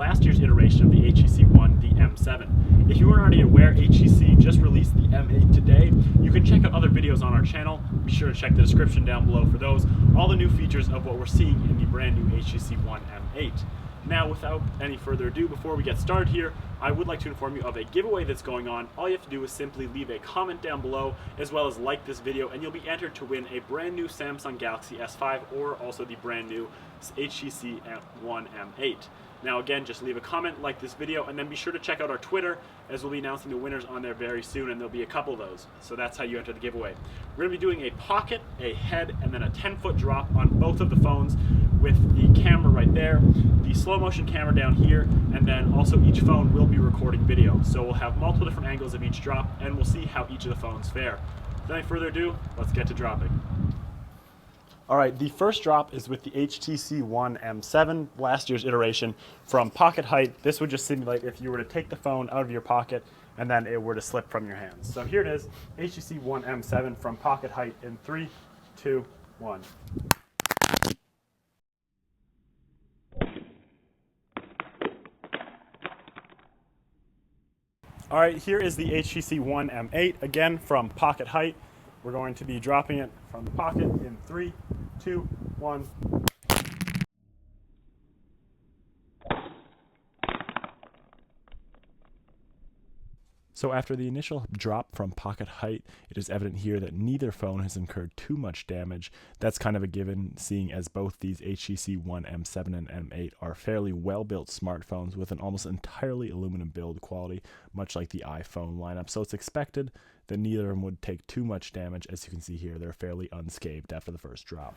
last year's iteration of the HTC One, the M7. If you weren't already aware, HTC just released the M8 today. You can check out other videos on our channel. Be sure to check the description down below for those. All the new features of what we're seeing in the brand new HTC One M8. Now, without any further ado, before we get started here, I would like to inform you of a giveaway that's going on. All you have to do is simply leave a comment down below, as well as like this video, and you'll be entered to win a brand new Samsung Galaxy S5 or also the brand new HTC One M8. Now again, just leave a comment, like this video, and then be sure to check out our Twitter, as we'll be announcing the winners on there very soon, and there'll be a couple of those. So that's how you enter the giveaway. We're going to be doing a pocket, a head, and then a 10-foot drop on both of the phones with the camera right there, the slow motion camera down here, and then also each phone will be recording video. So we'll have multiple different angles of each drop, and we'll see how each of the phones fare. Without any further ado, let's get to dropping. Alright, the first drop is with the HTC One M7, last year's iteration. From pocket height, this would just simulate if you were to take the phone out of your pocket and then it were to slip from your hands. So here it is, HTC One M7 from pocket height in 3, 2, 1. Alright, here is the HTC One M8, again from pocket height. We're going to be dropping it from the pocket in 3, 2, 1. So after the initial drop from pocket height, it is evident here that neither phone has incurred too much damage. That's kind of a given, seeing as both these HTC One M7 and M8 are fairly well-built smartphones with an almost entirely aluminum build quality, much like the iPhone lineup. So it's expected that neither of them would take too much damage. As you can see here, they're fairly unscathed after the first drop.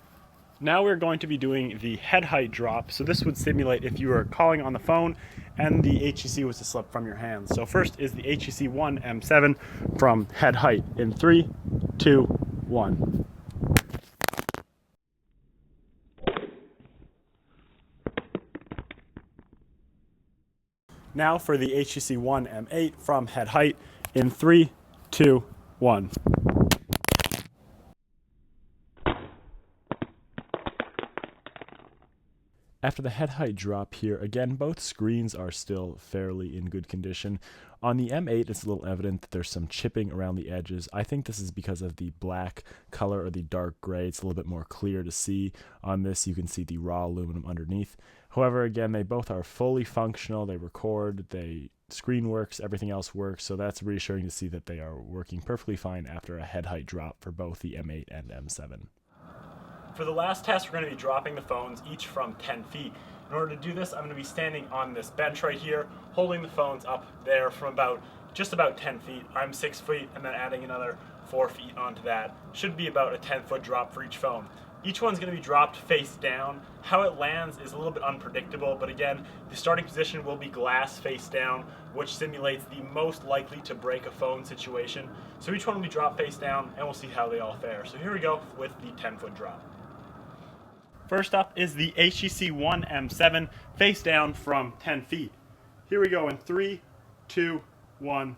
Now we're going to be doing the head height drop. So this would simulate if you were calling on the phone and the HTC was to slip from your hands. So first is the HTC One M7 from head height in 3, 2, 1. Now for the HTC One M8 from head height in 3, 2, 1. After the head height drop here, again, both screens are still fairly in good condition. On the M8, it's a little evident that there's some chipping around the edges. I think this is because of the black color or the dark gray. It's a little bit more clear to see. On this, you can see the raw aluminum underneath. However, again, they both are fully functional. They record, screen works, everything else works. So that's reassuring to see that they are working perfectly fine after a head height drop for both the M8 and M7. For the last test, we're going to be dropping the phones each from 10 feet. In order to do this, I'm going to be standing on this bench right here, holding the phones up there from just about 10 feet. I'm 6 feet, and then adding another 4 feet onto that. Should be about a 10-foot drop for each phone. Each one's going to be dropped face down. How it lands is a little bit unpredictable, but again, the starting position will be glass face down, which simulates the most likely to break a phone situation. So each one will be dropped face down, and we'll see how they all fare. So here we go with the 10-foot drop. First up is the HTC One M7 face down from 10 feet. Here we go in 3, 2, 1.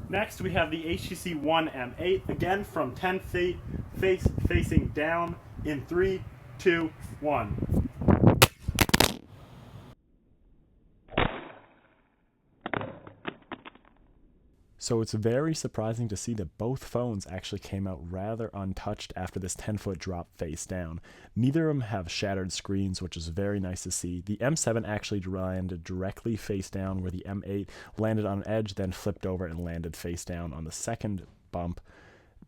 Next we have the HTC One M8, again from 10 feet, facing down in 3, 2, 1. So it's very surprising to see that both phones actually came out rather untouched after this 10-foot drop face down. Neither of them have shattered screens, which is very nice to see. The M7 actually landed directly face down, where the M8 landed on an edge, then flipped over and landed face down on the second bump.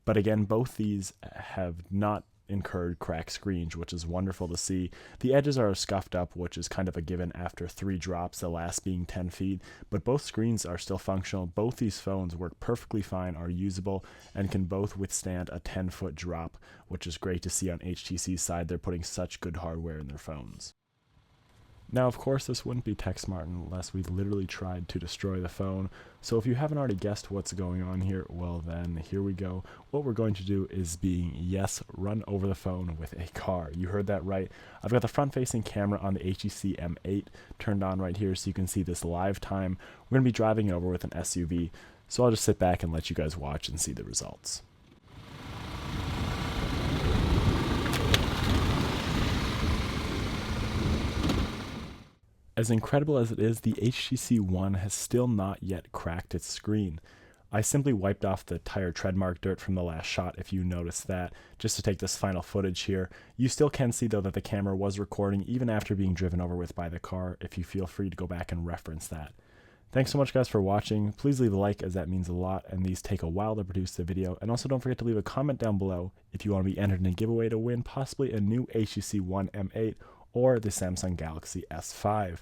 But again, both these have not incurred cracked screens, which is wonderful to see. The edges are scuffed up, which is kind of a given after 3 drops, the last being 10 feet, but both screens are still functional. Both these phones work perfectly fine, are usable, and can both withstand a 10-foot drop, which is great to see on HTC's side. They're putting such good hardware in their phones. Now, of course, this wouldn't be TechSmartt unless we literally tried to destroy the phone. So if you haven't already guessed what's going on here, well then, here we go. What we're going to do is run over the phone with a car. You heard that right. I've got the front-facing camera on the HTC M8 turned on right here so you can see this live time. We're going to be driving it over with an SUV. So I'll just sit back and let you guys watch and see the results. As incredible as it is, the HTC One has still not yet cracked its screen. I simply wiped off the tire tread mark dirt from the last shot, if you noticed that, just to take this final footage here. You still can see though that the camera was recording even after being driven over with by the car, if you feel free to go back and reference that. Thanks so much guys for watching. Please leave a like as that means a lot, and these take a while to produce the video. And also don't forget to leave a comment down below if you want to be entered in a giveaway to win possibly a new HTC One M8 or the Samsung Galaxy S5.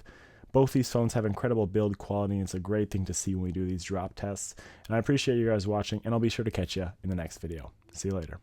Both these phones have incredible build quality, and it's a great thing to see when we do these drop tests. And I appreciate you guys watching, and I'll be sure to catch you in the next video. See you later.